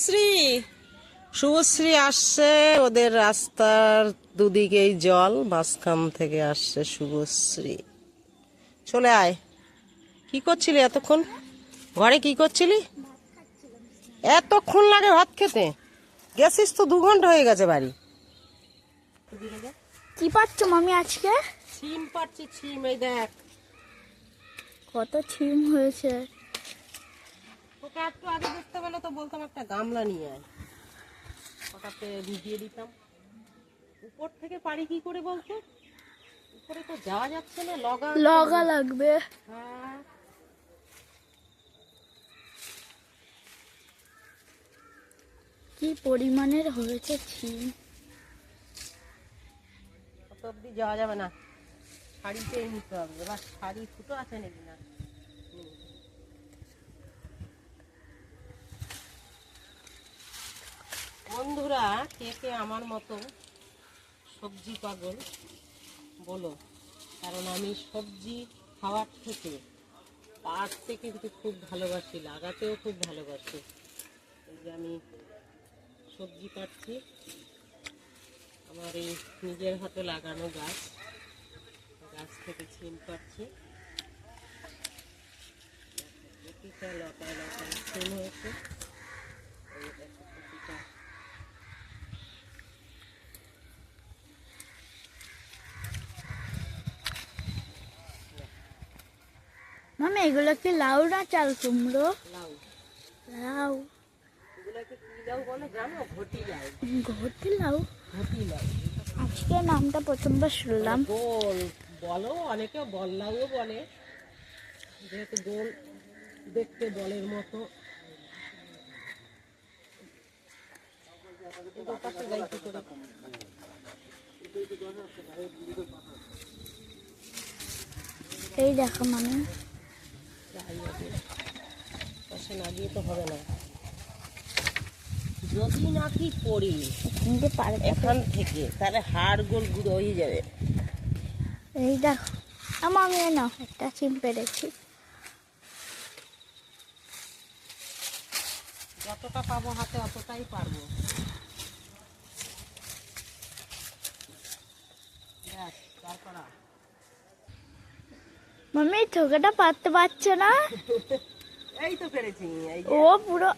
শ্রী শুভশ্রী আসছে, ওদের রাস্তার দুদিকেই জল, মাঝখান থেকে আসছে শুভশ্রী। চলে আয়। কি করছিলি এতক্ষণ? ঘরে কি করছিলি? এতক্ষণ লাগে ভাত খেতে? গেছিস তো 2 ঘন্টা হয়ে গেছে বাড়ি। কি পাচ্ছ মামি আজকে? ছিম পাচ্ছি, ছিম। এই দেখ, কত ছিম হয়েছে। তোকে একটু আগে দেখতে পেলে তো বলতাম একটা গামলা নিয়ে আয়, ওটাতে ভিজিয়ে দিতাম। উপর থেকে পারি কি করে বলতো? উপরে তো যাওয়া যাচ্ছে না, লগা লাগবে। হ্যাঁ, কি পরিমাণের হয়েছে ছিম। অত অব্দি যাওয়া যাবে না, শাড়িতেই নিতে হবে। এবার শাড়ি ফুটো আছে নাকি না? বন্ধুরা, কে কে আমার মতো সবজি পাগল বলো, কারণ আমি সবজি খাওয়ার থেকে কাটতে কিন্তু খুব ভালোবাসি, লাগাতেও খুব ভালোবাসি। এই যে আমি সবজি কাটছি, আমার এই নিজের হাতে লাগানো গাছ, গাছ থেকে ছিম কাটছি। প্রতিটা লতায় লতায় ছিম হয়েছে। এই দেখো প্রতিটা। মামি এগুলো কি লাউ না চাল কুমড়ো? লাউ। লাউ। এগুলোকে কি লাউ বলে জানো? ঘটি লাউ। ঘটি লাউ? ঘটি লাউ। আজকে নামটা প্রথমবার শুনলাম। গোল বলো, অনেকে বল লাউও বলে, যেহেতু গোল দেখতে বলের মতো। এই দেখো মামি, পাশে না দিয়ে তো হবে না, যদি নাকি পড়ি কিন্তু পারে এখান থেকে তাহলে হাড় গোল গুঁড়ো হয়ে যাবে। এই দেখো মামি না একটা ছিম পেরেছি। যতটা পাবো হাতে অতটাই পারবো। মামি থোকাটা পারতে পারছে না। এই তো পেরেছি। ও পুরো